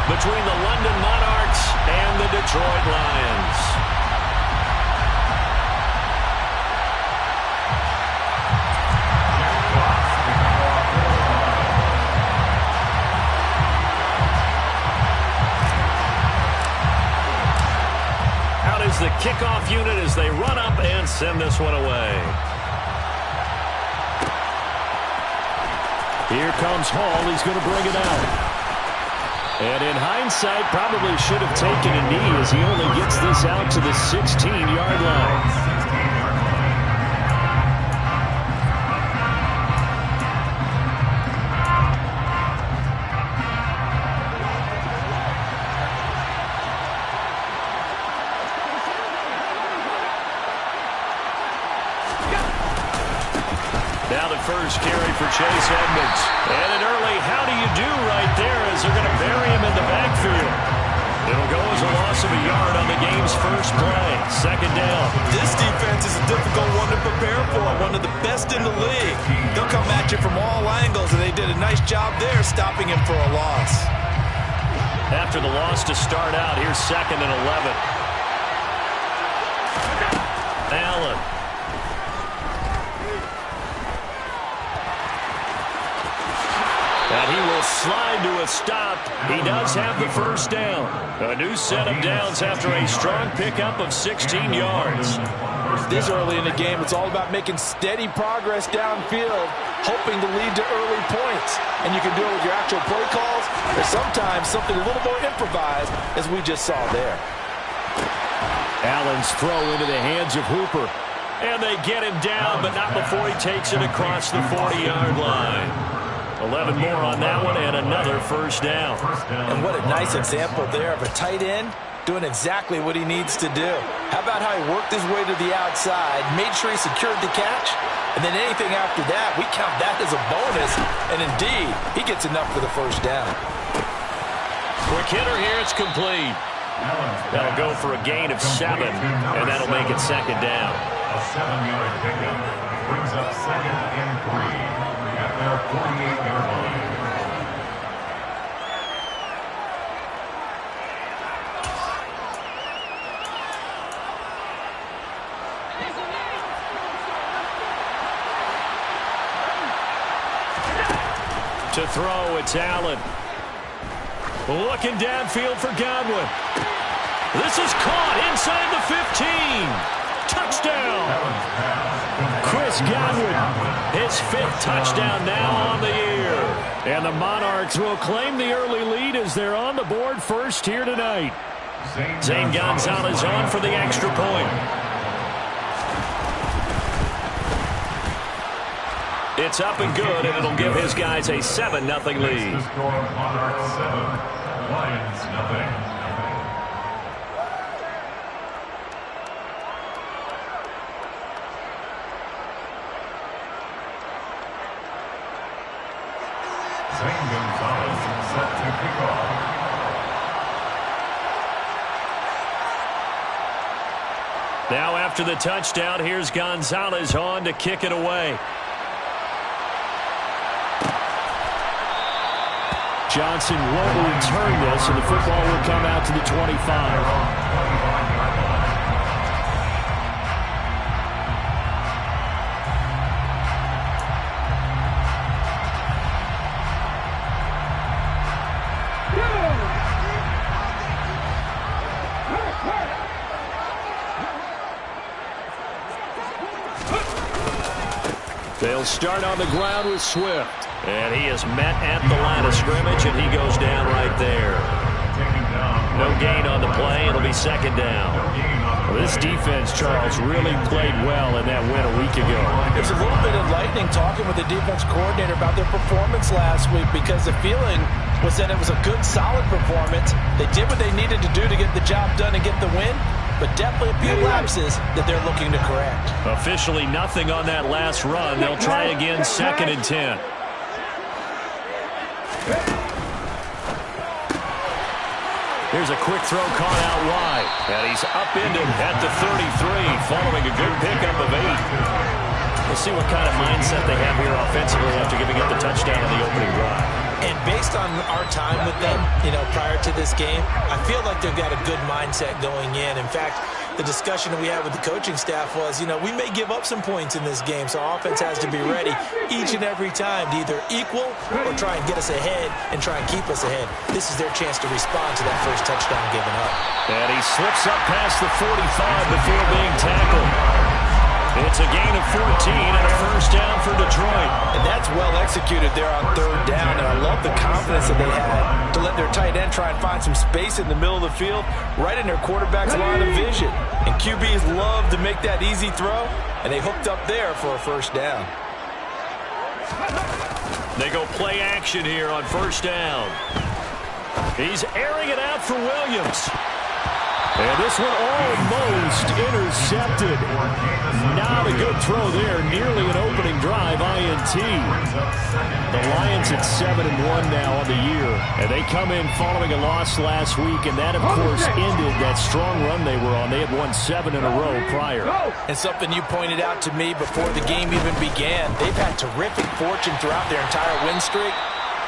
between the London Monarchs and the Detroit Lions. Out is the kickoff unit as they run up and send this one away. Here comes Hall. He's going to bring it out. And in hindsight, probably should have taken a knee as he only gets this out to the 16-yard line. Now the first carry for Chase Edmonds. And an early how do you do right there as they're going to bury him in the backfield. It'll go as a loss of a yard on the game's first play. Second down. This defense is a difficult one to prepare for. One of the best in the league. They'll come at you from all angles, and they did a nice job there stopping him for a loss. After the loss to start out, here's 2nd and 11. Allen. And he will slide to a stop. He does have the first down. A new set of downs after a strong pickup of 16 yards. This early in the game, it's all about making steady progress downfield, hoping to lead to early points. And you can do it with your actual play calls, or sometimes something a little more improvised, as we just saw there. Allen's throw into the hands of Hooper. And they get him down, but not before he takes it across the 40-yard line. 11 more on that one and another first down. And what a nice example there of a tight end doing exactly what he needs to do. How about how he worked his way to the outside, made sure he secured the catch, and then anything after that, we count that as a bonus. And indeed, he gets enough for the first down. Quick hitter here, it's complete. That'll go for a gain of 7, and that'll make it second down. A 7-yard pickup brings up 2nd and 3. At their 48-yard line. To throw, it's Allen. Looking downfield for Godwin. This is caught inside the 15. Touchdown. Chris Godwin, his 5th touchdown now on the year. And the Monarchs will claim the early lead as they're on the board first here tonight. Zane Gonzalez on for the extra point. It's up and good, and it'll give his guys a 7-0 lead. The score, Monarchs 7, Lions nothing. Zane Gonzalez set to kick off. Now after the touchdown, here's Gonzalez on to kick it away. Johnson won't return this, and the football will come out to the 25. They'll start on the ground with Swift. And he is met at the line of scrimmage, and he goes down right there. No gain on the play. It'll be second down. This defense, Charles, really played well in that win a week ago. There's a little bit enlightening talking with the defense coordinator about their performance last week, because the feeling was that it was a good, solid performance. They did what they needed to do to get the job done and get the win, but definitely a few lapses that they're looking to correct. Officially nothing on that last run. They'll try again, 2nd and 10. Here's a quick throw caught out wide. And he's upended at the 33 following a good pickup of 8. We'll see what kind of mindset they have here offensively after giving up the touchdown on the opening drive. And based on our time with them, prior to this game, I feel like they've got a good mindset going in. In fact, the discussion that we had with the coaching staff was, we may give up some points in this game, so our offense has to be ready each and every time to either equal or try and get us ahead and try and keep us ahead. This is their chance to respond to that first touchdown given up. And he slips up past the 45 before being tackled. It's a gain of 14 and a first down for Detroit. And that's well executed there on third down, and I love the confidence that they had to let their tight end try and find some space in the middle of the field, right in their quarterback's line of vision. And QBs love to make that easy throw, and they hooked up there for a first down. They go play action here on first down. He's airing it out for Williams. And this one almost intercepted. Not a good throw there. Nearly an opening drive INT. The Lions at 7-1 now on the year. And they come in following a loss last week. And that, of course, ended that strong run they were on. They had won 7 in a row prior. And something you pointed out to me before the game even began. They've had terrific fortune throughout their entire win streak.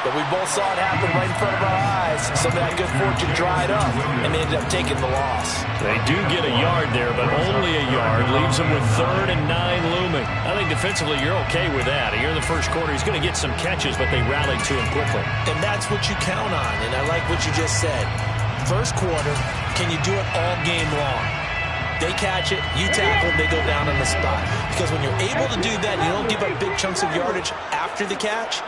But we both saw it happen right in front of our eyes. Some of that good fortune dried up, and they ended up taking the loss. They do get a yard there, but only a yard. Leaves them with 3rd and 9 looming. I think defensively you're okay with that. Here in the first quarter, he's going to get some catches, but they rallied to him quickly. And that's what you count on, and I like what you just said. First quarter, can you do it all game long? They catch it, you tackle, they go down on the spot. Because when you're able to do that, you don't give up big chunks of yardage after the catch.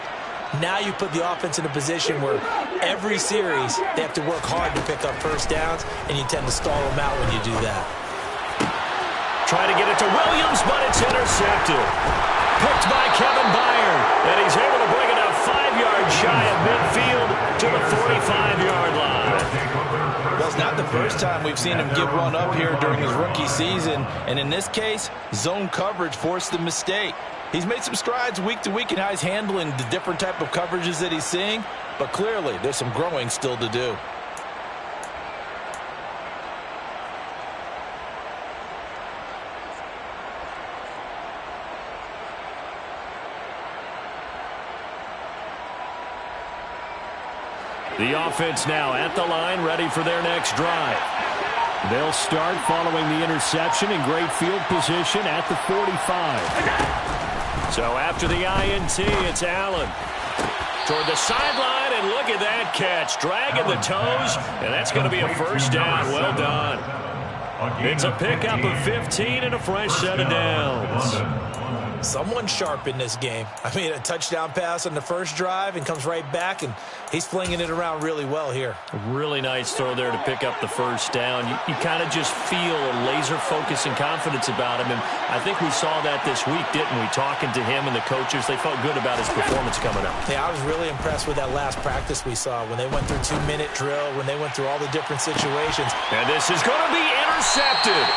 Now you put the offense in a position where every series they have to work hard to pick up first downs, and you tend to stall them out when you do that. Try to get it to Williams, but it's intercepted. Picked by Kevin Byard, and he's able to bring it up 5 yards shy of midfield to the 45-yard line. Well, it's not the first time we've seen him give one up here during his rookie season, and in this case, zone coverage forced the mistake. He's made some strides week to week in how he's handling the different type of coverages that he's seeing, but clearly there's some growing still to do. The offense now at the line, ready for their next drive. They'll start following the interception in great field position at the 45. So after the INT, it's Allen toward the sideline, and look at that catch. Dragging the toes, and that's going to be a first down. Well done. It's a pickup of 15 and a fresh set of downs. Someone sharp in this game. I mean, a touchdown pass on the first drive and comes right back, and he's flinging it around really well here. A really nice throw there to pick up the first down. You kind of just feel a laser focus and confidence about him, and I think we saw that this week, didn't we? Talking to him and the coaches, they felt good about his performance coming up. Yeah, I was really impressed with that last practice we saw when they went through 2-minute drill, when they went through all the different situations. And this is going to be intercepted.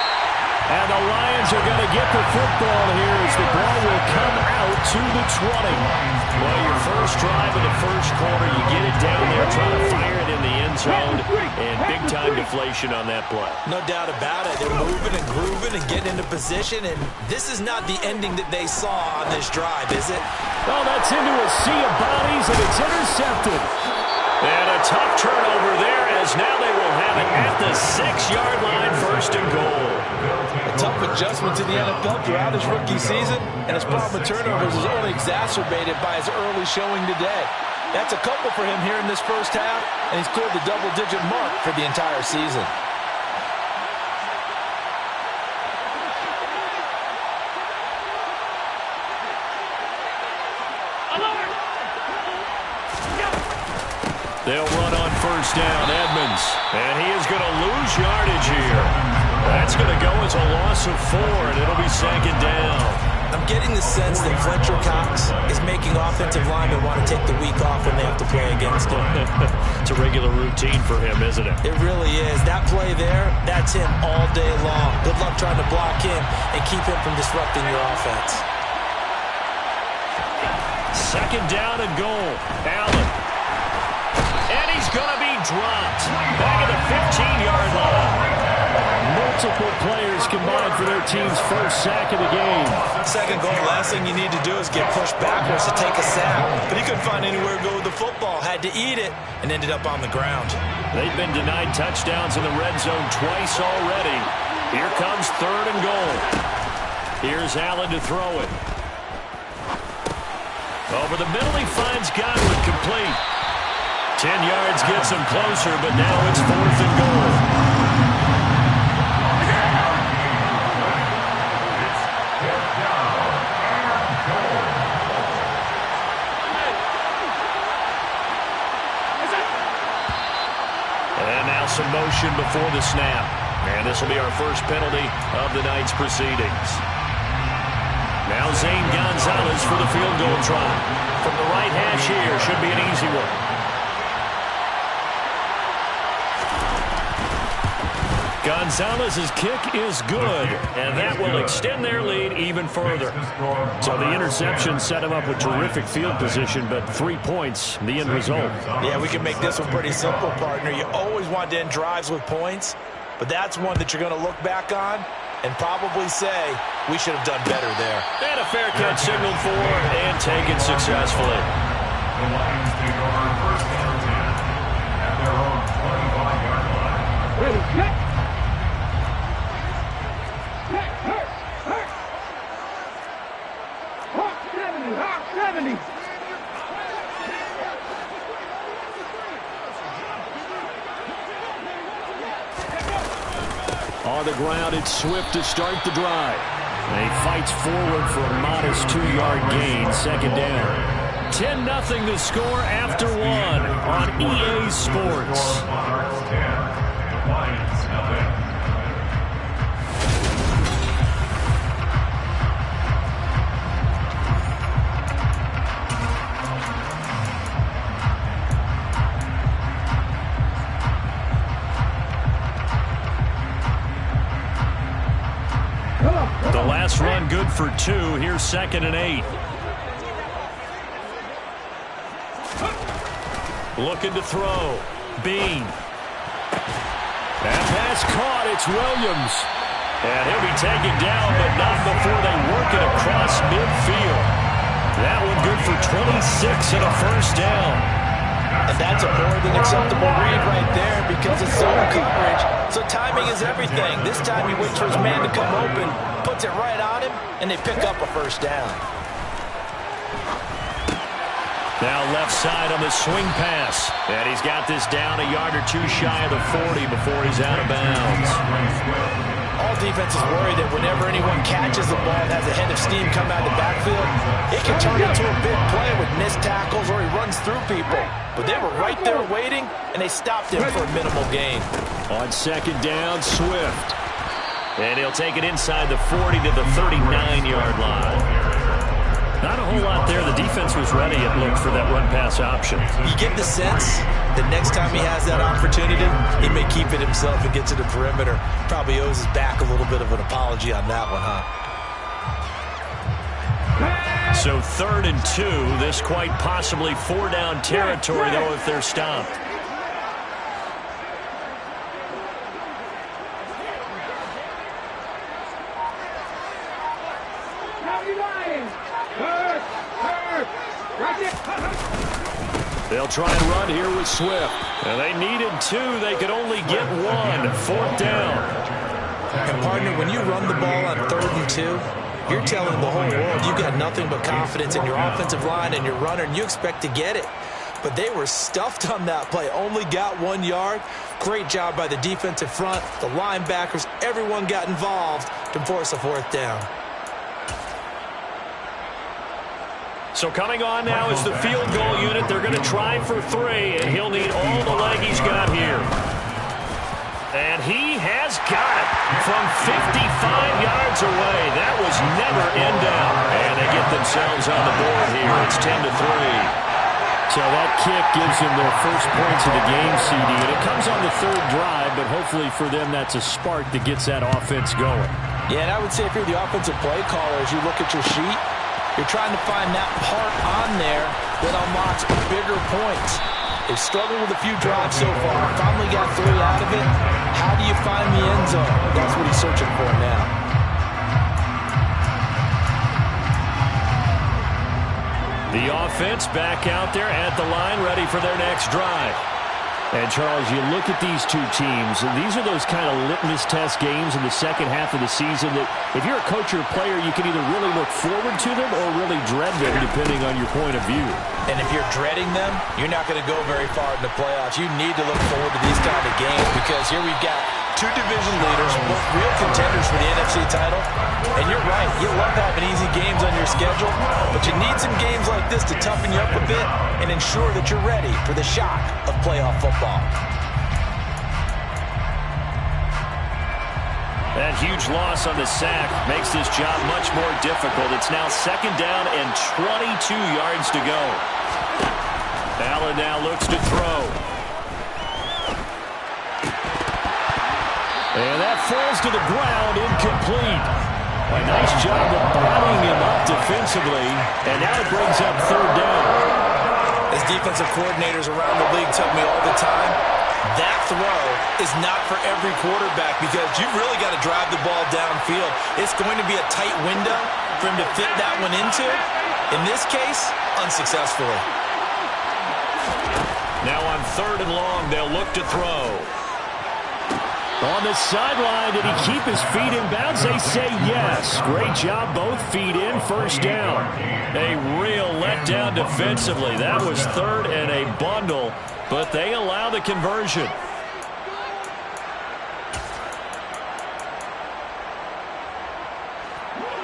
And the Lions are going to get the football here as the ball will come out to the 20. Well, your first drive of the first quarter, you get it down there, try to fire it in the end zone, and big-time deflation on that play. No doubt about it. They're moving and grooving and getting into position, and this is not the ending that they saw on this drive, is it? Oh, that's into a sea of bodies, and it's intercepted. And a tough turnover there, as now they will have it at the 6-yard line, 1st and goal. A tough adjustment to the NFL throughout his rookie season, and his problem with turnovers is only exacerbated by his early showing today. That's a couple for him here in this first half, and he's cleared the double-digit mark for the entire season. They'll run on first down, Edmonds. And he is going to lose yardage here. That's going to go as a loss of 4, and it'll be 2nd down. I'm getting the sense that Fletcher Cox is making offensive linemen want to take the week off when they have to play against him. It's a regular routine for him, isn't it? It really is. That play there, that's him all day long. Good luck trying to block him and keep him from disrupting your offense. 2nd down and goal. Allen. And he's going to be dropped. Back at the 15-yard line. Multiple players combined for their team's first sack of the game. Second goal, last thing you need to do is get pushed backwards to take a sack. But he couldn't find anywhere to go with the football. Had to eat it and ended up on the ground. They've been denied touchdowns in the red zone twice already. Here comes 3rd and goal. Here's Allen to throw it. Over the middle, he finds Godwin complete. 10 yards gets him closer, but now it's 4th and goal. And now some motion before the snap. And this will be our first penalty of the night's proceedings. Now Zane Gonzalez for the field goal try. From the right hash here, should be an easy one. Gonzalez's kick is good, and that will extend their lead even further. So the interception set him up with terrific field position, but 3 points, the end result. Yeah, we can make this one pretty simple, partner. You always want to end drives with points, but that's one that you're going to look back on and probably say, we should have done better there. And a fair catch signaled for and taken successfully. The Lions take over 1st and 10 at their own 25-yard line. On the ground, it's Swift to start the drive. And he fights forward for a modest 2-yard gain, 2nd down. 10-0 the score after 1 on EA Sports. Monarchs 10, Lions nothing. The last run good for 2. Here's 2nd and 8. Looking to throw. Bean. That pass caught. It's Williams. And he'll be taken down, but not before they work it across midfield. That one good for 26 and a 1st down. And that's a more than acceptable read right there because it's zone coverage. So timing is everything. This time he waits for his man to come open, puts it right on him, and they pick up a 1st down. Now left side on the swing pass. And he's got this down a yard or 2 shy of the 40 before he's out of bounds. All defenses worry that whenever anyone catches the ball and has a head of steam come out of the backfield, it can turn into a big play with missed tackles or he runs through people. But they were right there waiting, and they stopped him for a minimal gain. On 2nd down, Swift. And he'll take it inside the 40 to the 39-yard line. Not a whole lot there. The defense was ready, it looked, for that run-pass option. You get the sense that next time he has that opportunity, he may keep it himself and get to the perimeter. Probably owes his back a little bit of an apology on that one, huh? So 3rd and 2. This quite possibly 4-down territory, though, if they're stopped. They'll try and run here with Swift. And they needed 2. They could only get 1. 4th down. And, partner, when you run the ball on 3rd and 2, you're telling the whole world you've got nothing but confidence in your offensive line and your runner, and you expect to get it. But they were stuffed on that play. Only got 1 yard. Great job by the defensive front, the linebackers. Everyone got involved to force a 4th down. So coming on now is the field goal unit. They're going to try for 3, and he'll need all the leg he's got here. And he has got it from 55 yards away. That was never in doubt. And they get themselves on the board here. It's 10-3. So that kick gives them their first points of the game, CD. And it comes on the 3rd drive, but hopefully for them that's a spark that gets that offense going. Yeah, and I would say if you're the offensive play caller, as you look at your sheet, you're trying to find that part on there that unlocks bigger points. They've struggled with a few drives so far. Finally got 3 out of it. How do you find the end zone? That's what he's searching for now. The offense back out there at the line, ready for their next drive. And, Charles, you look at these two teams, and these are those kind of litmus test games in the second half of the season that if you're a coach or a player, you can either really look forward to them or really dread them, depending on your point of view. And if you're dreading them, you're not going to go very far in the playoffs. You need to look forward to these kind of games because here we've got 2 division leaders, both real contenders for the NFC title. And you're right, you love having easy games on your schedule, but you need some games like this to toughen you up a bit and ensure that you're ready for the shock of playoff football. That huge loss on the sack makes this job much more difficult. It's now 2nd down and 22 yards to go. Allen now looks to throw. And that falls to the ground, incomplete. A nice job of bodying him up defensively, and now it brings up 3rd down. As defensive coordinators around the league tell me all the time, that throw is not for every quarterback because you've really got to drive the ball downfield. It's going to be a tight window for him to fit that one into. In this case, unsuccessfully. Now on 3rd and long, they'll look to throw. On the sideline, did he keep his feet in bounds? They say yes. Great job, both feet in, 1st down. A real letdown defensively. That was 3rd and a bundle, but they allow the conversion.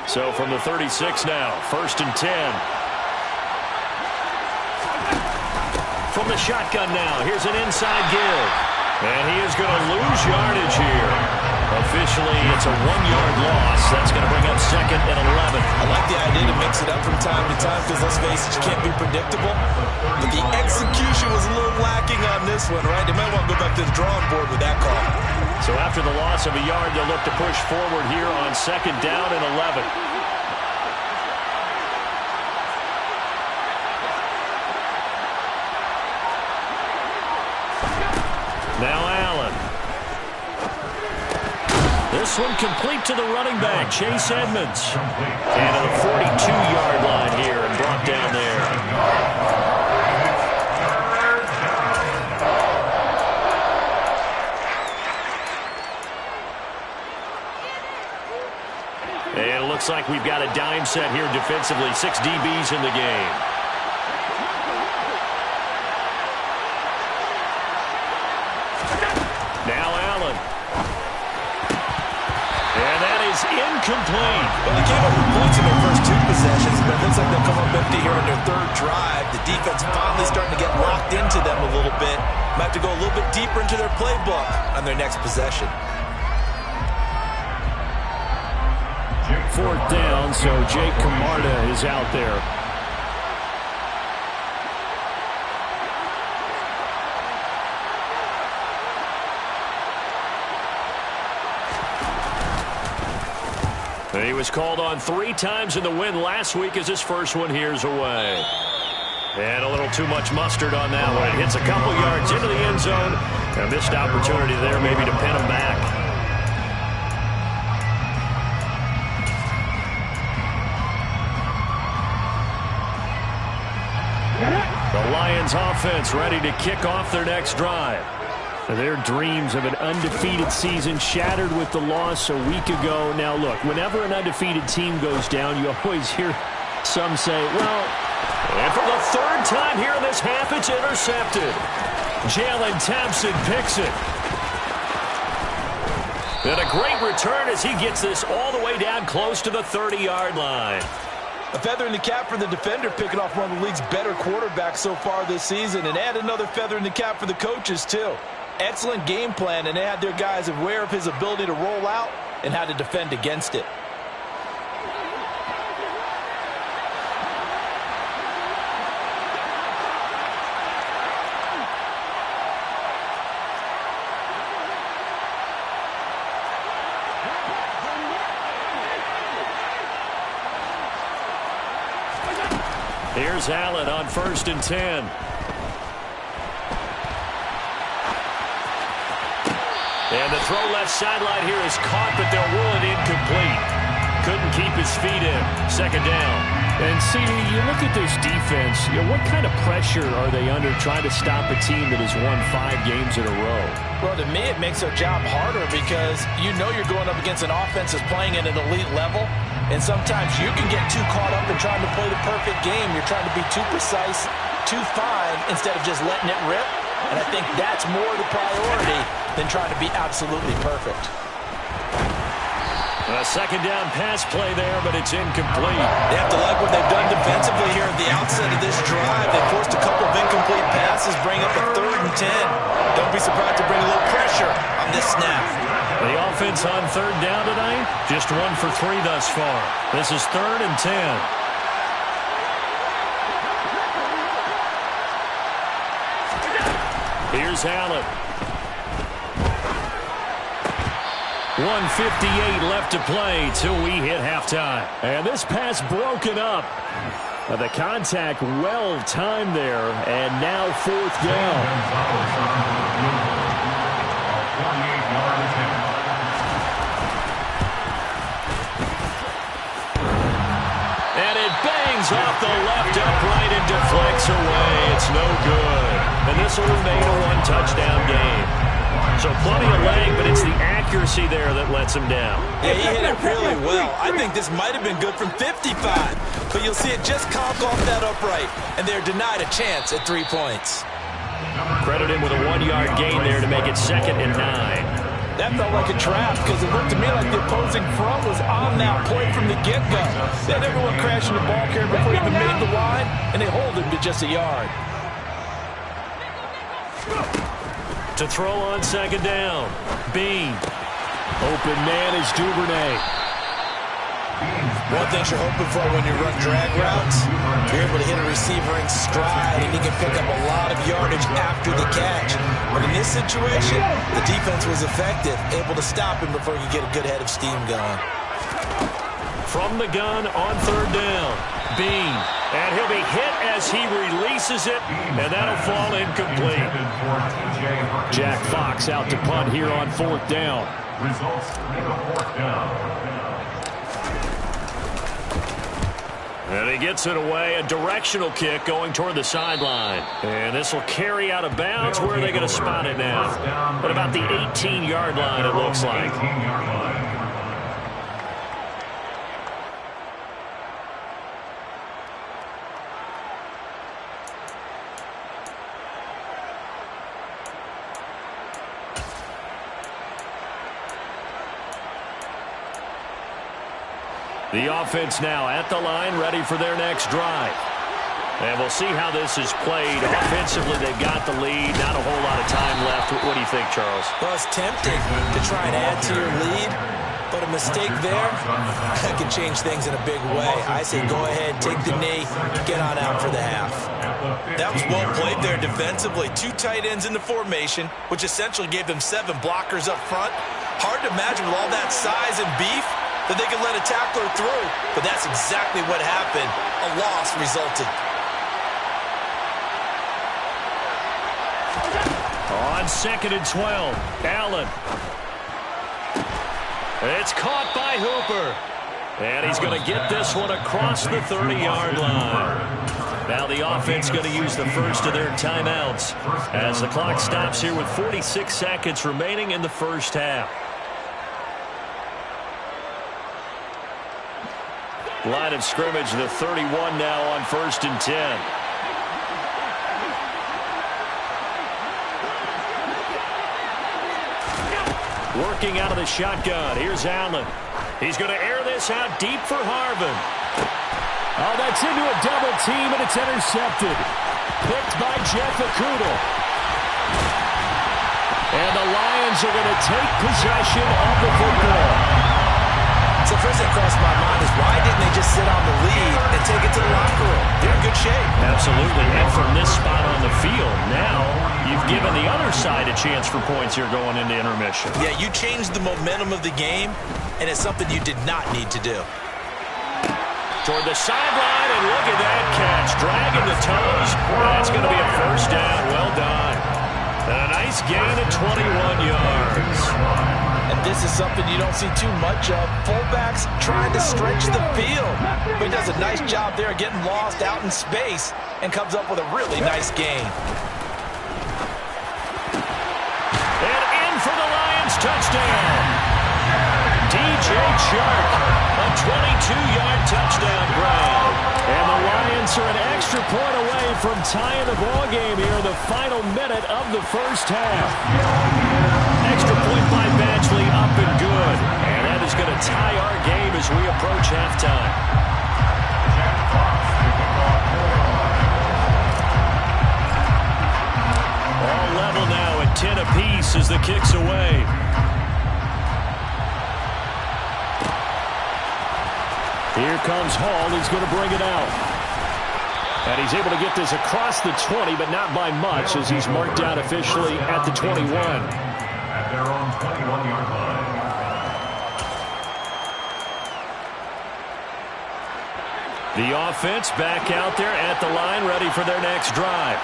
So from the 36 now, 1st and 10. From the shotgun now, here's an inside give. And he is going to lose yardage here. Officially, it's a 1-yard loss. That's going to bring up 2nd and 11. I like the idea to mix it up from time to time because, let's face it, you can't be predictable. But the execution was a little lacking on this one, right? They might want to go back to the drawing board with that call. So after the loss of a yard, they'll look to push forward here on 2nd down and 11. Now Allen. This one complete to the running back, Chase Edmonds. And to the 42-yard line here and brought down there. And it looks like we've got a dime set here defensively. 6 DBs in the game. Now Allen. And that is incomplete. Well, they came up with points in their first 2 possessions, but it looks like they'll come up empty here on their 3rd drive. The defense finally starting to get locked into them a little bit. Might have to go a little bit deeper into their playbook on their next possession. 4th down, so Jake Camarda is out there. He was called on 3 times in the win last week as his first one here's away. And a little too much mustard on that one. It hits a couple yards into the end zone. A missed opportunity there maybe to pin him back. The Lions offense ready to kick off their next drive. Their dreams of an undefeated season shattered with the loss a week ago. Now, look, whenever an undefeated team goes down, you always hear some say, well, and for the 3rd time here in this half, it's intercepted. Jalen Thompson picks it. And a great return as he gets this all the way down close to the 30-yard line. A feather in the cap for the defender, picking off one of the league's better quarterbacks so far this season, and add another feather in the cap for the coaches, too. Excellent game plan, and they had their guys aware of his ability to roll out and how to defend against it. Here's Allen on 1st and 10. And the throw left sideline here is caught, but they'll rule it incomplete. Couldn't keep his feet in. Second down. And, CD, you look at this defense, what kind of pressure are they under trying to stop a team that has won 5 games in a row? Well, to me, it makes their job harder because you know you're going up against an offense that's playing at an elite level, and sometimes you can get too caught up in trying to play the perfect game. You're trying to be too precise, too fine, instead of just letting it rip. And I think that's more the priority than trying to be absolutely perfect. A second down pass play there, but it's incomplete. They have to like what they've done defensively here at the outset of this drive. They forced a couple of incomplete passes, bring up a 3rd and 10. Don't be surprised to bring a little pressure on this snap. The offense on 3rd down tonight, just 1 for 3 thus far. This is 3rd and 10. Here's Allen. 1:58 left to play till we hit halftime. And this pass broken up. The contact well timed there, and now 4th down. And it bangs off the left upright and deflects away. It's no good. And this will remain a 1-touchdown game. So plenty of leg, but it's the accuracy there that lets him down. Yeah, he hit it really well. I think this might have been good from 55, but you'll see it just conk off that upright, and they're denied a chance at 3 points. Credit him with a 1-yard gain there to make it 2nd and 9. That felt like a trap because it looked to me like the opposing front was on that point from the get-go. They had everyone crashing the ball carrier before he even made the line, and they hold him to just a yard. To throw on 2nd down. Bean. Open man is Duvernay. One thing you're hoping for when you run drag routes, you're able to hit a receiver in stride, and he can pick up a lot of yardage after the catch. But in this situation, the defense was effective, able to stop him before he could get a good head of steam going. From the gun on 3rd down. Bean. And he'll be hit as he releases it, and that'll fall incomplete. Jack Fox out to punt here on 4th down. Results in the 4th down. And he gets it away, a directional kick going toward the sideline. And this will carry out of bounds. Where are they going to spot it now? At about the 18-yard line, it looks like. The offense now at the line, ready for their next drive. And we'll see how this is played. Offensively, they've got the lead. Not a whole lot of time left. What do you think, Charles? Well, it's tempting to try and add to your lead, but a mistake there can change things in a big way. I say go ahead, take the knee, get on out for the half. That was well played there defensively. 2 tight ends in the formation, which essentially gave them 7 blockers up front. Hard to imagine with all that size and beef that they could let a tackler through, but that's exactly what happened. A loss resulted. On 2nd and 12, Allen. It's caught by Hooper. And he's going to get this one across the 30-yard line. Now the offense going to use the first of their timeouts as the clock stops here with 46 seconds remaining in the first half. Line of scrimmage, the 31 now on 1st and 10. Working out of the shotgun. Here's Allen. He's going to air this out deep for Harvin. Oh, that's into a double team, and it's intercepted. Picked by Jeff Okudah. And the Lions are going to take possession of the football. So first that crossed my mind is why didn't they just sit on the lead and take it to the locker room? They're in good shape. Absolutely. And from this spot on the field, now you've given the other side a chance for points here going into intermission. Yeah, you changed the momentum of the game, and it's something you did not need to do. Toward the sideline, and look at that catch. Dragging the toes. That's going to be a 1st down. Well done. And a nice gain of 21 yards. This is something you don't see too much of. Fullbacks trying to stretch the field. But he does a nice job there getting lost out in space and comes up with a really nice gain. And in for the Lions touchdown. DJ Chark, a 22-yard touchdown grab. And the Lions are an extra point away from tying the ball game here in the final minute of the first half. Extra point by Badgley, up and good. And that is going to tie our game as we approach halftime. All level now at 10 apiece as the kick's away. Here comes Hall. He's going to bring it out. And he's able to get this across the 20, but not by much, as he's marked down officially at the 21. At their own 21-yard line. The offense back out there at the line, ready for their next drive.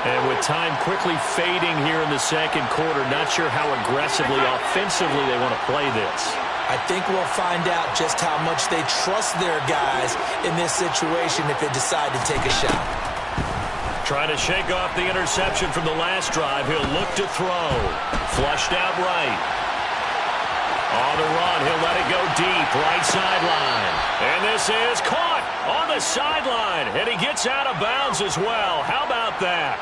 And with time quickly fading here in the second quarter, not sure how aggressively, offensively they want to play this. I think we'll find out just how much they trust their guys in this situation if they decide to take a shot. Trying to shake off the interception from the last drive. He'll look to throw. Flushed out right. On the run, he'll let it go deep, right sideline. And this is caught on the sideline. And he gets out of bounds as well. How about that?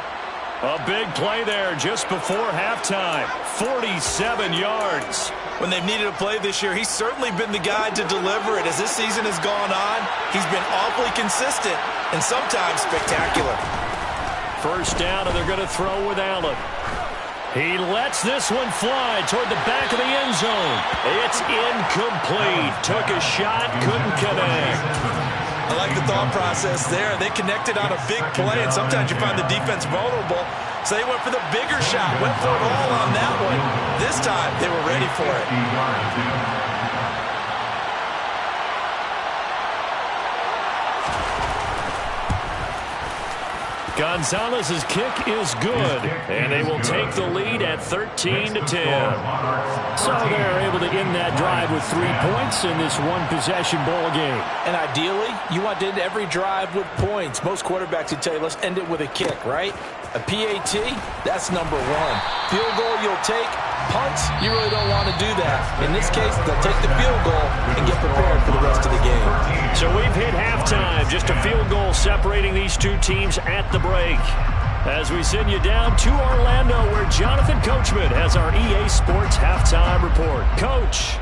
A big play there just before halftime. 47 yards. When they've needed a play this year, he's certainly been the guy to deliver it. As this season has gone on, he's been awfully consistent and sometimes spectacular. First down, and they're going to throw with Allen. He lets this one fly toward the back of the end zone. It's incomplete. Took a shot, couldn't connect. I like the thought process there. They connected on a big play, and sometimes you find the defense vulnerable. So they went for the bigger shot, went for it all on that one. This time, they were ready for it. Gonzalez's kick is good, and they will take the lead at 13-10. So they're able to end that drive with 3 points in this one-possession ball game. And ideally, you want to end every drive with points. Most quarterbacks would tell you, let's end it with a kick, right? A PAT, that's number one. Field goal you'll take. Punts, you really don't want to do that. In this case, they'll take the field goal and get prepared for the rest of the game. So we've hit halftime. Just a field goal separating these two teams at the break. As we send you down to Orlando, where Jonathan Coachman has our EA Sports halftime report. Coach.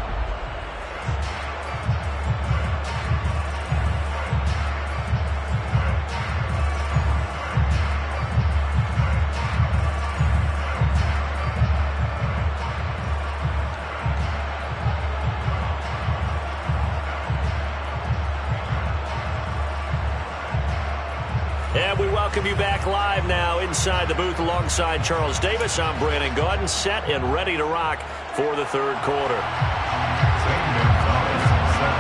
And we welcome you back live now inside the booth alongside Charles Davis. I'm Brandon Gaudin, set and ready to rock for the third quarter.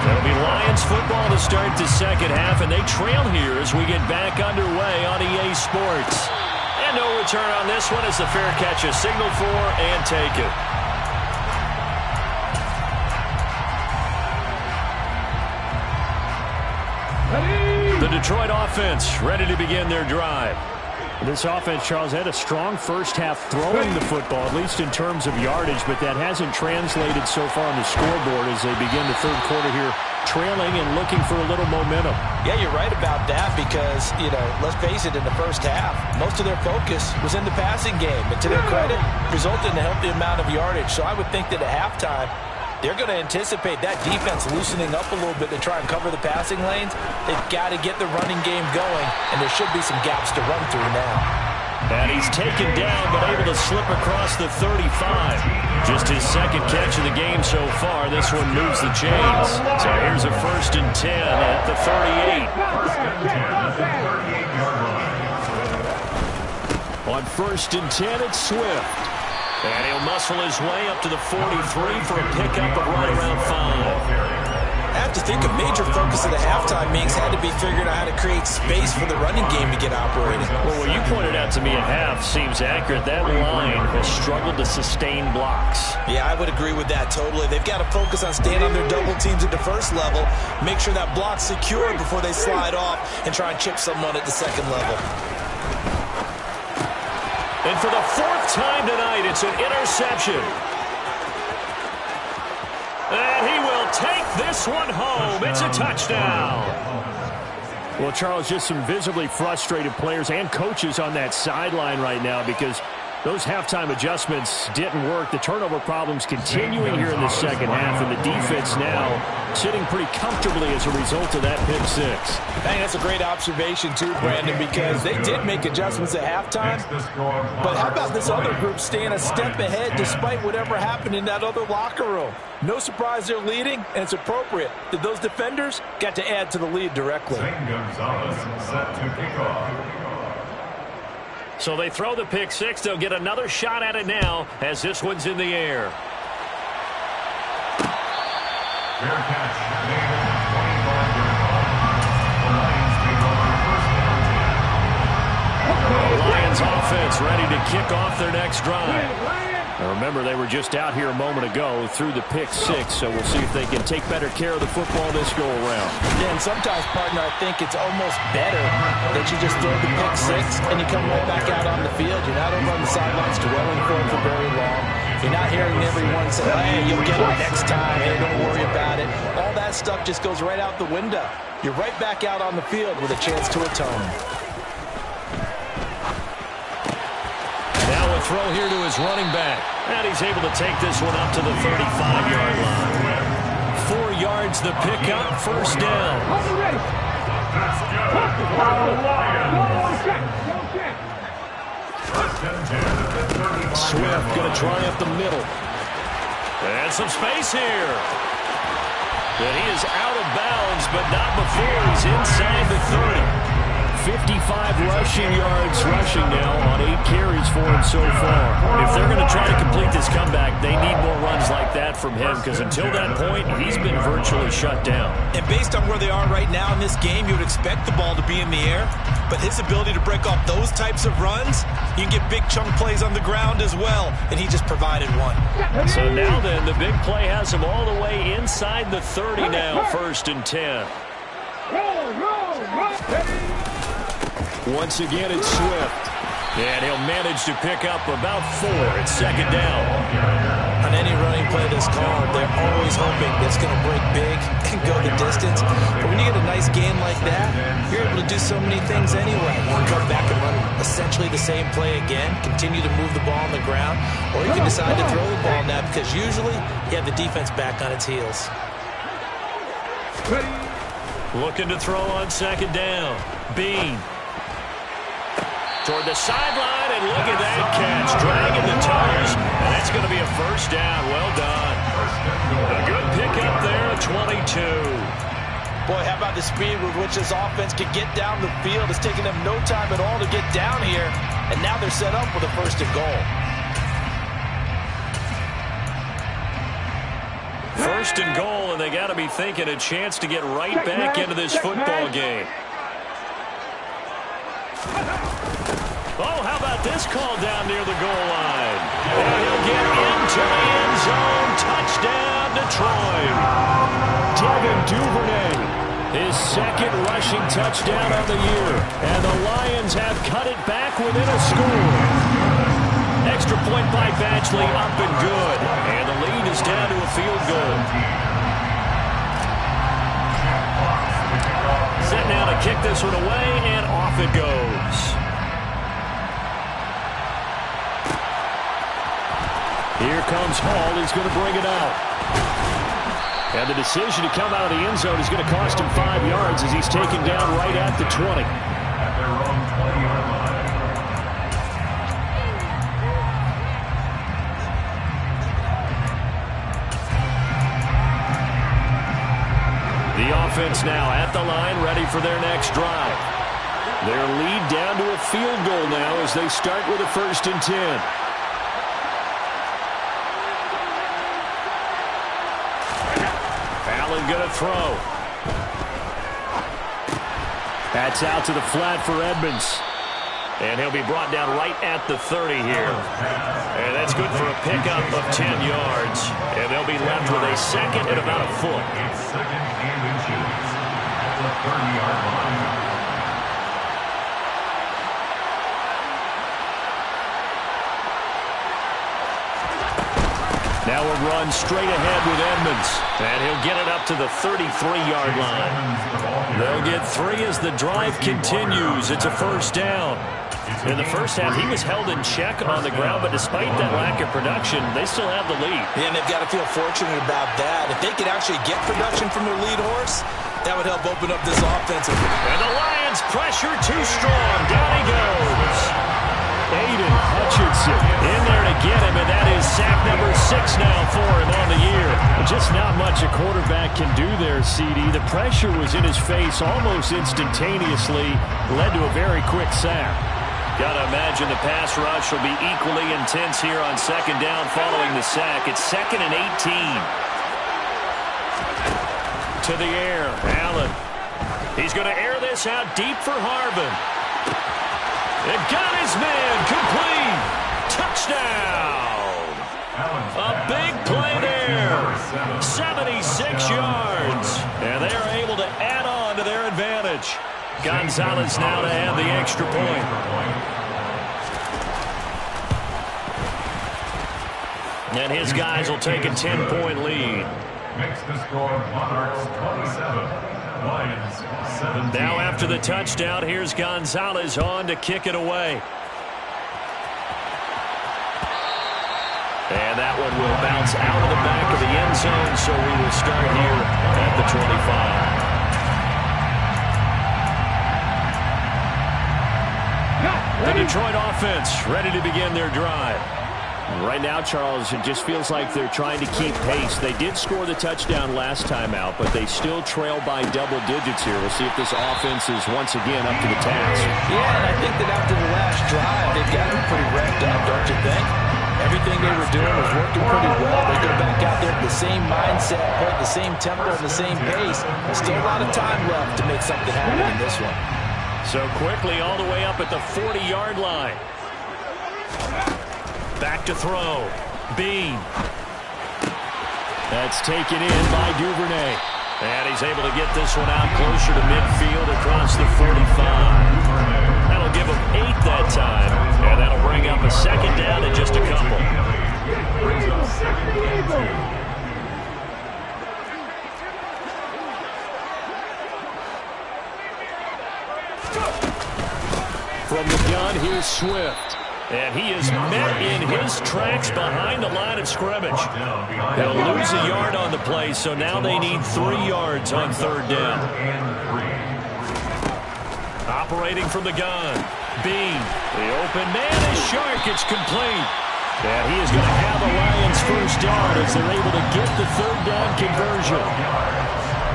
It'll be Lions football to start the second half, and they trail here as we get back underway on EA Sports. And no return on this one as the fair catch is signaled for and taken. The Detroit offense ready to begin their drive. This offense, Charles, had a strong first half throwing the football, at least in terms of yardage, but that hasn't translated so far on the scoreboard as they begin the third quarter here, trailing and looking for a little momentum. Yeah, you're right about that because, let's face it, in the first half, most of their focus was in the passing game. And to their credit, resulted in a healthy amount of yardage. So I would think that at halftime, they're going to anticipate that defense loosening up a little bit to try and cover the passing lanes. They've got to get the running game going, and there should be some gaps to run through now. And he's taken down, but able to slip across the 35. Just his second catch of the game so far. This one moves the chains. So here's a 1st and 10 at the 38. On 1st and 10, it's Swift. And he'll muscle his way up to the 43 for a pickup of right around 5. have to think a major focus of the halftime meetings had to be figuring out how to create space for the running game to get operating. Well, what you pointed out to me at half seems accurate. That line has struggled to sustain blocks. Yeah, I would agree with that totally. They've got to focus on staying on their double teams at the first level, make sure that block's secure before they slide off and try and chip someone at the second level. And for the fourth time tonight, it's an interception. And he will take this one home. It's a touchdown. Well, Charles, just some visibly frustrated players and coaches on that sideline right now because those halftime adjustments didn't work. The turnover problems continuing here in the second half, and the defense now sitting pretty comfortably as a result of that pick six. I think that's a great observation too, Brandon, because they did make adjustments at halftime. But how about this other group staying a step ahead despite whatever happened in that other locker room? No surprise they're leading, and it's appropriate that those defenders got to add to the lead directly. Gonzalez set to kick off. So they throw the pick six. They'll get another shot at it now as this one's in the air. Fair catch made at the 25-yard line. The Lions take over first down. The Lions offense ready to kick off their next drive. Now remember, they were just out here a moment ago through the pick six, so we'll see if they can take better care of the football this go-around. Yeah, and sometimes, partner, I think it's almost better that you just throw the pick six and you come right back out on the field. You're not over on the sidelines dwelling for it for very long. You're not hearing everyone say, hey, you'll get it next time. Hey, don't worry about it. All that stuff just goes right out the window. You're right back out on the field with a chance to atone. Now a throw here to his running back. And he's able to take this one up to the 35-yard line. 4 yards the pickup, first down. Swift going to try up the middle. And some space here. And he is out of bounds, but not before he's inside the 30. 55 rushing yards rushing now on 8 carries for him so far. If they're going to try to complete this comeback, they need more runs like that from him because until that point, he's been virtually shut down. And based on where they are right now in this game, you would expect the ball to be in the air. But his ability to break off those types of runs, you can get big chunk plays on the ground as well. And he just provided one. So now then, the big play has him all the way inside the 30 now, 1st and 10. Once again, it's Swift. And he'll manage to pick up about 4 at 2nd down. On any running play that's called, they're always hoping it's going to break big and go the distance. But when you get a nice game like that, you're able to do so many things anyway. You can come back and run essentially the same play again, continue to move the ball on the ground, or you can decide to throw the ball now because usually you have the defense back on its heels. Looking to throw on 2nd down. Bean. Toward the sideline, and look at that catch. Dragging the toes, and that's going to be a first down. Well done. A good pickup there at 22. Boy, how about the speed with which this offense can get down the field? It's taken them no time at all to get down here, and now they're set up with a 1st and goal. 1st and goal, and they got to be thinking a chance to get right back into this football game. Oh, how about this call down near the goal line? And he'll get into the end zone. Touchdown, Detroit. Devin Duvernay, his 2nd rushing touchdown of the year. And the Lions have cut it back within a score. Extra point by Batchley, up and good. And the lead is down to a field goal. Set now to kick this one away, and off it goes. Here comes Hall. He's going to bring it out. And the decision to come out of the end zone is going to cost him 5 yards as he's taken down right at the 20. At their own 20-yard line. The offense now at the line, ready for their next drive. Their lead down to a field goal now as they start with a 1st and 10. and going to throw. That's out to the flat for Edmonds. And he'll be brought down right at the 30 here. And that's good for a pickup of 10 yards. And they'll be left with a second and about a foot. It's second and inches at the 30-yard line. Now a run straight ahead with Edmonds. And he'll get it up to the 33-yard line. They'll get 3 as the drive continues. It's a first down. In the first half, he was held in check on the ground, but despite that lack of production, they still have the lead. Yeah, and they've got to feel fortunate about that. If they could actually get production from their lead horse, that would help open up this offensive. And the Lions pressure too strong. Down he goes. Aiden Hutchinson in there to get him, and that is sack number 6 now for him on the year. Just not much a quarterback can do there, CD. The pressure was in his face almost instantaneously, led to a very quick sack. Got to imagine the pass rush will be equally intense here on second down following the sack. It's 2nd and 18. To the air, Allen. He's going to air this out deep for Harvin. It got his man complete. Touchdown. A big play there. 76 yards. And they are able to add on to their advantage. Gonzalez now to add the extra point. And his guys will take a 10-point lead. Makes the score Monarchs 27. Lions 17. Now after the touchdown, here's Gonzalez on to kick it away. And that one will bounce out of the back of the end zone, so we will start here at the 25. The Detroit offense ready to begin their drive. Right now, Charles, it just feels like they're trying to keep pace. They did score the touchdown last time out, but they still trail by double digits here. We'll see if this offense is once again up to the task. Yeah, and I think that after the last drive, they've got them pretty revved up, don't you think? Everything they were doing was working pretty well. They go back out there with the same mindset, play at the same tempo, and the same pace. There's still a lot of time left to make something happen in this one. So quickly all the way up at the 40-yard line. Back to throw. Bean. That's taken in by Duvernay. And he's able to get this one out closer to midfield across the 45. That'll give him 8 that time. And that'll bring up a second down in just a couple. Brings up 2nd and 2. From the gun, here's Swift. And he is met in his tracks behind the line of scrimmage. They'll lose a yard on the play, so now they need 3 yards on third down. Operating from the gun. Bean. The open man is Shark. It's complete. And he is going to have the Lions first down as they're able to get the third down conversion.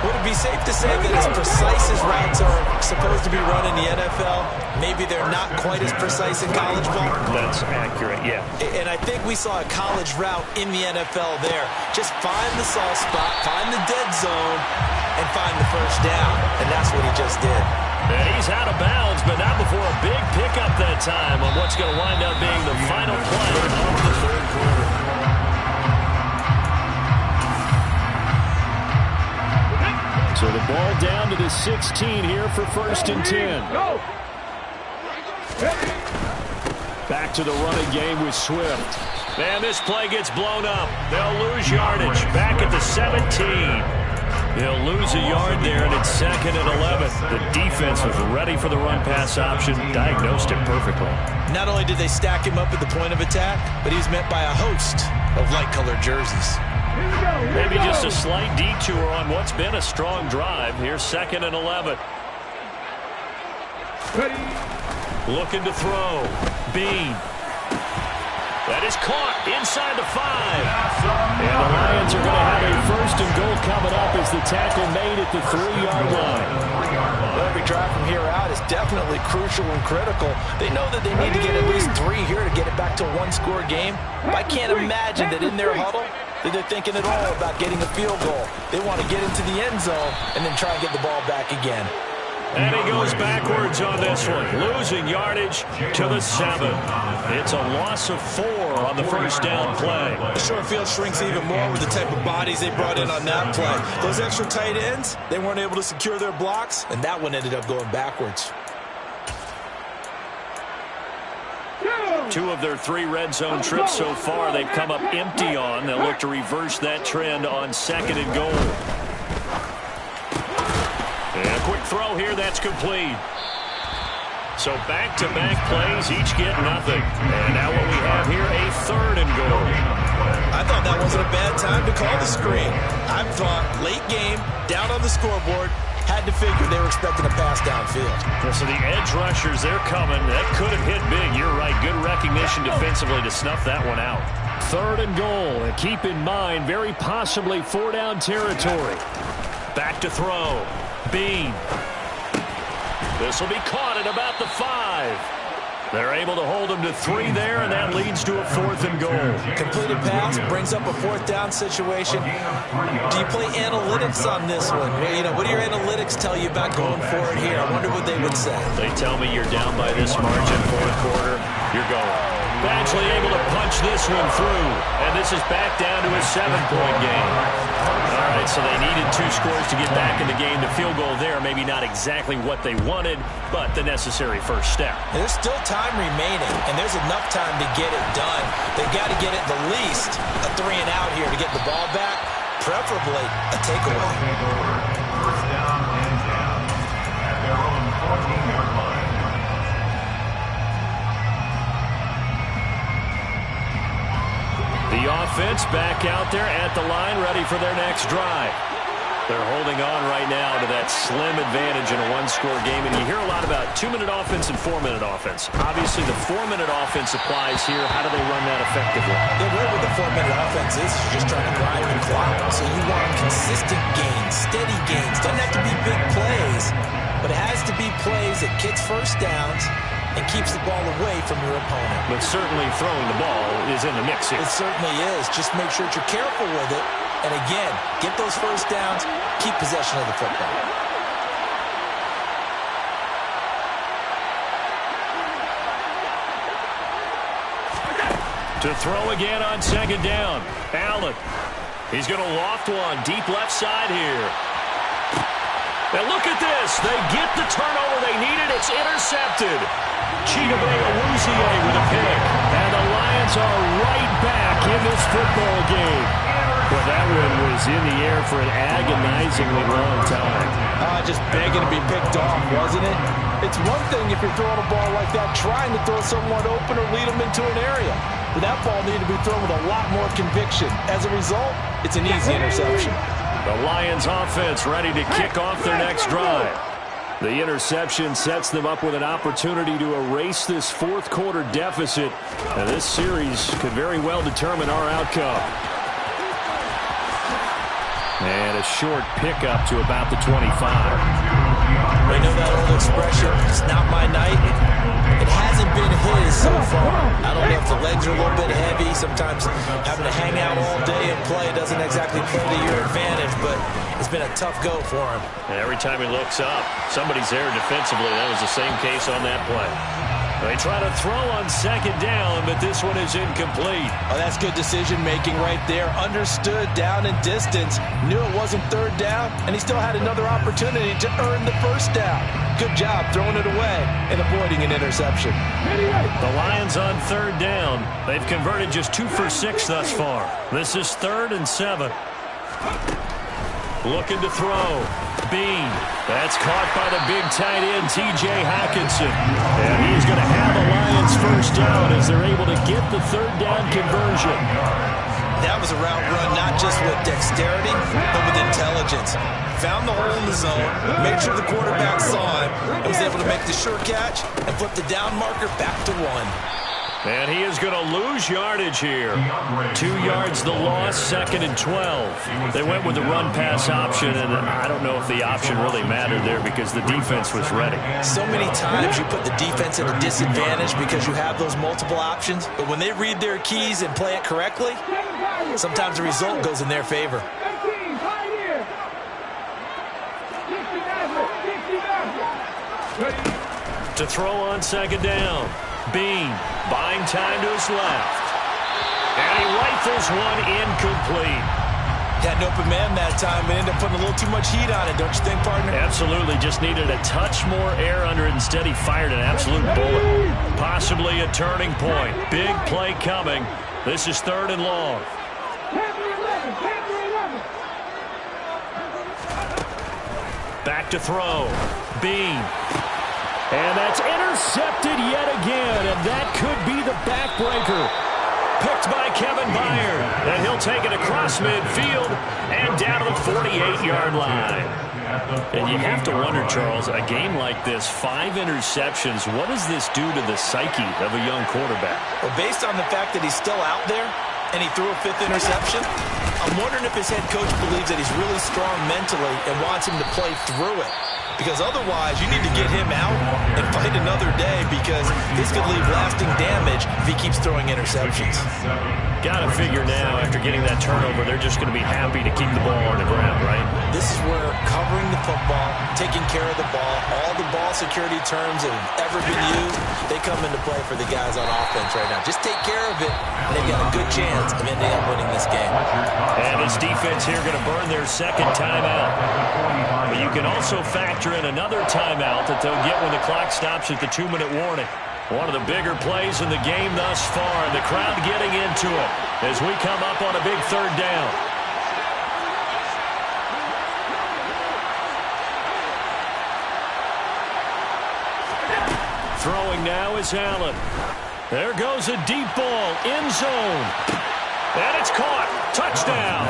Would it be safe to say that as precise as routes are supposed to be run in the NFL, maybe they're not quite as precise in college ball? That's accurate, yeah. And I think we saw a college route in the NFL there. Just find the soft spot, find the dead zone, and find the first down. And that's what he just did. And he's out of bounds, but not before a big pickup that time on what's going to wind up being the final play of the third quarter. So the ball down to the 16 here for 1st and 10. Back to the running game with Swift. And this play gets blown up. They'll lose yardage. Back at the 17. They'll lose a yard there, and it's 2nd and 11. The defense was ready for the run-pass option, diagnosed it perfectly. Not only did they stack him up at the point of attack, but he's met by a host of light-colored jerseys. Maybe just a slight detour on what's been a strong drive. Here's 2nd and 11. Looking to throw. Bean. That is caught inside the 5. And the Lions are going to have a 1st and goal coming up as the tackle made at the 3-yard line. Well, every drive from here out is definitely crucial and critical. They know that they need to get at least 3 here to get it back to a one-score game. But I can't imagine that in their huddle, that they're thinking at all about getting a field goal. They want to get into the end zone and then try and get the ball back again. And he goes backwards on this one, losing yardage to the 7. It's a loss of 4 on the first down play. The short field shrinks even more with the type of bodies they brought in on that play. Those extra tight ends, they weren't able to secure their blocks, and that one ended up going backwards. 2 of their 3 red zone trips so far they've come up empty on. They'll look to reverse that trend on second and goal. And a quick throw here, that's complete. So back-to-back plays, each get nothing. And now what we have here, a 3rd and goal. I thought that wasn't a bad time to call the screen. I thought late game, down on the scoreboard, had to figure they were expecting a pass downfield. So the edge rushers, they're coming. That could have hit big. You're right. Good recognition defensively to snuff that one out. 3rd and goal. And keep in mind, very possibly 4-down territory. Back to throw. Bean. This will be caught at about the 5. They're able to hold him to 3 there, and that leads to a 4th and goal. Completed pass brings up a 4th down situation. Do you play analytics on this one? What do your analytics tell you about going for it here? I wonder what they would say. They tell me you're down by this margin, 4th quarter, you're going. Badgley able to punch this one through, and this is back down to a 7-point game. All right, so they needed 2 scores to get back in the game. The field goal there, maybe not exactly what they wanted, but the necessary first step. There's still time remaining, and there's enough time to get it done. They've got to get it the least a 3 and out here to get the ball back, preferably a takeaway. First down and 10 at their own 14-yard line. The offense back out there at the line, ready for their next drive. They're holding on right now to that slim advantage in a 1-score game. And you hear a lot about 2-minute offense and 4-minute offense. Obviously, the 4-minute offense applies here. How do they run that effectively? The way with the 4-minute offense is you're just trying to grind the clock. So you want consistent gains, steady gains. Doesn't have to be big plays, but it has to be plays that gets first downs and keeps the ball away from your opponent. But certainly throwing the ball is in the mix here. It certainly is. Just make sure that you're careful with it. And again, get those first downs, keep possession of the football. To throw again on second down. Allen. He's going to loft one deep left side here. And look at this. They get the turnover they needed. It's intercepted. Chidobe-Awuzie with a pick. And the Lions are right back in this football game. Well, that one was in the air for an agonizingly long time. Just begging to be picked off, wasn't it? It's one thing if you're throwing a ball like that, trying to throw someone open or lead them into an area. But that ball needed to be thrown with a lot more conviction. As a result, it's an easy interception. The Lions offense ready to kick off their next drive. The interception sets them up with an opportunity to erase this 4th quarter deficit. And this series could very well determine our outcome. And a short pickup to about the 25. We know that old expression, it's not my night. It hasn't been his so far. I don't know if the legs are a little bit heavy. Sometimes having to hang out all day and play doesn't exactly play to your advantage, but it's been a tough go for him. And every time he looks up, somebody's there defensively. That was the same case on that play. They try to throw on second down, but this one is incomplete. Oh, that's good decision-making right there. Understood down and distance. Knew it wasn't 3rd down, and he still had another opportunity to earn the first down. Good job throwing it away and avoiding an interception. The Lions on 3rd down. They've converted just 2 for 6 thus far. This is 3rd and 7. Looking to throw. Bean. That's caught by the big tight end, T.J. Hockenson. And he's going to have the Lions first down as they're able to get the 3rd down conversion. That was a route run not just with dexterity, but with intelligence. Found the hole in the zone, made sure the quarterback saw him, and was able to make the sure catch and flip the down marker back to 1. And he is going to lose yardage here. 2 yards the loss, 2nd and 12. They went with the run-pass option, and I don't know if the option really mattered there because the defense was ready. So many times you put the defense at a disadvantage because you have those multiple options, but when they read their keys and play it correctly, Sometimes the result goes in their favor. To throw on second down. Bean buying time to his left. And he rifles one incomplete. Had an open man that time, but ended up putting a little too much heat on it, don't you think, partner? Absolutely. Just needed a touch more air under it. Instead, he fired an absolute bullet. Possibly a turning point. Big play coming. This is 3rd and long. Back to throw. Bean. And that's intercepted yet again, and that could be the backbreaker. Picked by Kevin Byard. And he'll take it across midfield and down to the 48-yard line. And you have to wonder, Charles, a game like this, 5 interceptions, what does this do to the psyche of a young quarterback? Well, based on the fact that he's still out there and he threw a 5th interception, I'm wondering if his head coach believes that he's really strong mentally and wants him to play through it. Because otherwise, you need to get him out and fight another day, because this could leave lasting damage if he keeps throwing interceptions. Got to figure now, after getting that turnover, they're just going to be happy to keep the ball on the ground, right? This is where covering the football, taking care of the ball, all the ball security terms that have ever been used, they come into play for the guys on offense right now. Just take care of it, and they've got a good chance of ending up winning this game. And this defense here going to burn their 2nd timeout. But you can also factor in another timeout that they'll get when the clock stops at the 2-minute warning. One of the bigger plays in the game thus far, and the crowd getting into it as we come up on a big 3rd down. Throwing now is Allen. There goes a deep ball, end zone. And it's caught. Touchdown.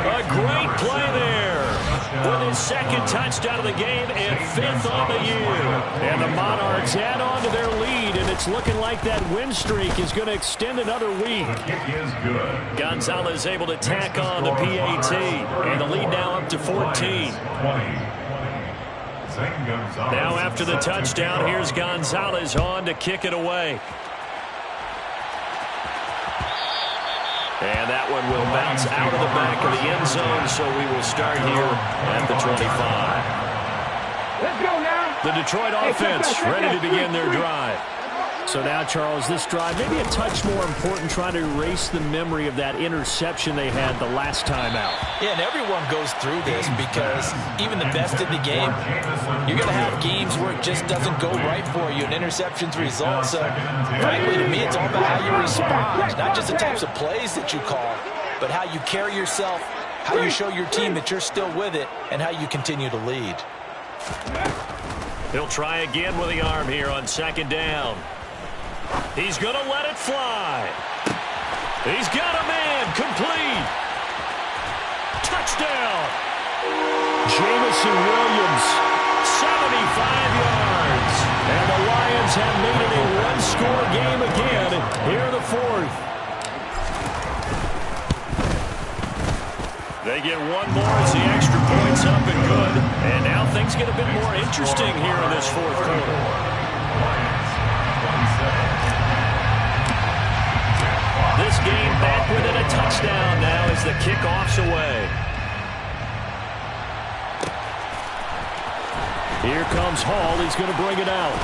A great play there. With his 2nd touchdown of the game and 5th on the year. And the Monarchs add on to their lead, and it's looking like that win streak is going to extend another week. Gonzalez able to tack on the PAT. And the lead now up to 14. Now after the touchdown, here's Gonzalez on to kick it away. And that one will bounce out of the back of the end zone, so we will start here at the 25. Let's go now. The Detroit offense ready to begin their drive. So now, Charles, this drive maybe a touch more important, trying to erase the memory of that interception they had the last time out. Yeah, and everyone goes through this, because even the best in the game, you're going to have games where it just doesn't go right for you, and interceptions result. So, frankly, to me, it's all about how you respond, not just the types of plays that you call, but how you carry yourself, how you show your team that you're still with it, and how you continue to lead. He'll try again with the arm here on 2nd down. He's going to let it fly. He's got a man. Complete. Touchdown. Jamison Williams. 75 yards. And the Lions have made it a one-score game again here in the 4th. They get one more as the extra point's up and good. And now things get a bit more interesting here in this 4th quarter. This game back within a touchdown now as the kickoff's away. Here comes Hall. He's going to bring it out.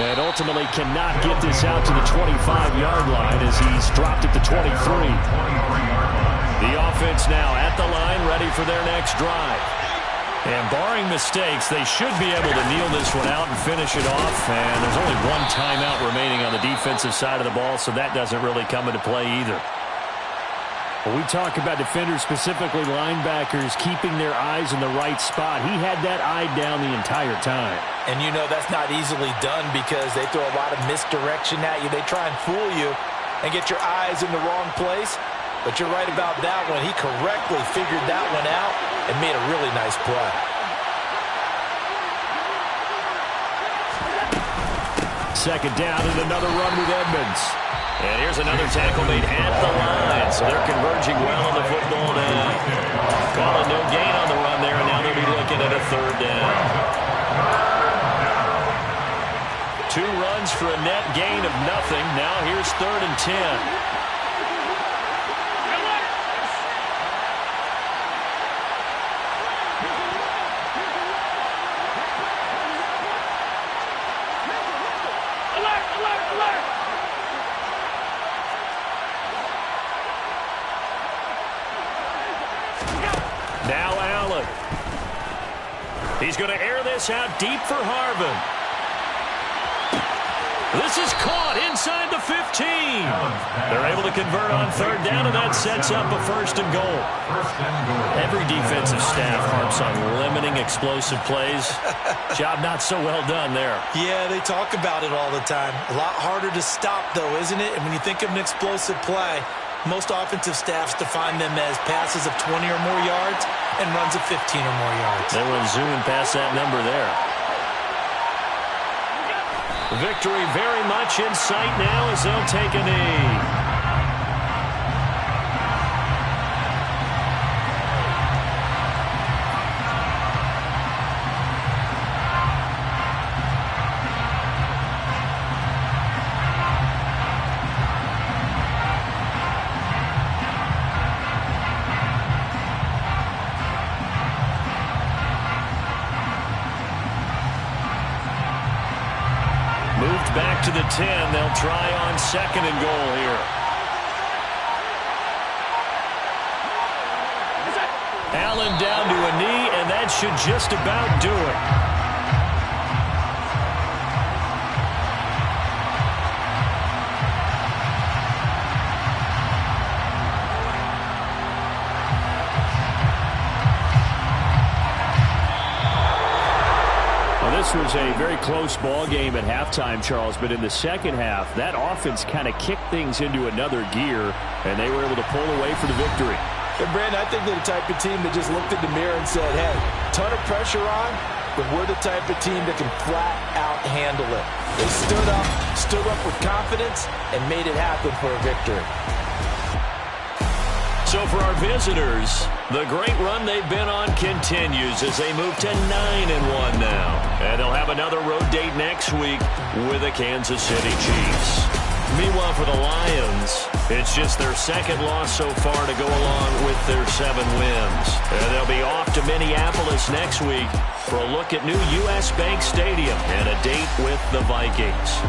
And ultimately cannot get this out to the 25-yard line as he's dropped at the 23. The offense now at the line, ready for their next drive. And barring mistakes, they should be able to kneel this one out and finish it off. And there's only one timeout remaining on the defensive side of the ball, so that doesn't really come into play either. When we talk about defenders, specifically linebackers, keeping their eyes in the right spot, he had that eye down the entire time. And you know that's not easily done, because they throw a lot of misdirection at you. They try and fool you and get your eyes in the wrong place. But you're right about that one. He correctly figured that one out and made a really nice play. Second down and another run with Edmonds. And here's another tackle made at the line. So they're converging well on the football now. Calling no gain on the run there, and now they'll be looking at a 3rd down. 2 runs for a net gain of nothing. Now here's 3rd and 10. Now Allen. He's going to air this out deep for Harvin. This is caught inside the 15. They're able to convert on third down, and that sets up a first and goal. Every defensive staff harps on limiting explosive plays. Job not so well done there. Yeah, they talk about it all the time. A lot harder to stop, though, isn't it? And when you think of an explosive play, most offensive staffs define them as passes of 20 or more yards and runs of 15 or more yards. They went zooming past that number there. Victory very much in sight now as they'll take a knee. Back to the 10. They'll try on second and goal here. Allen down to a knee, and that should just about do it. This was a very close ball game at halftime, Charles, but in the second half, that offense kind of kicked things into another gear, and they were able to pull away for the victory. And, Brandon, I think they're the type of team that just looked in the mirror and said, hey, ton of pressure on, but we're the type of team that can flat out handle it. They stood up with confidence, and made it happen for a victory. So for our visitors, the great run they've been on continues as they move to 9-1 now. And they'll have another road date next week with the Kansas City Chiefs. Meanwhile, for the Lions, it's just their second loss so far to go along with their 7 wins. And they'll be off to Minneapolis next week for a look at new U.S. Bank Stadium and a date with the Vikings.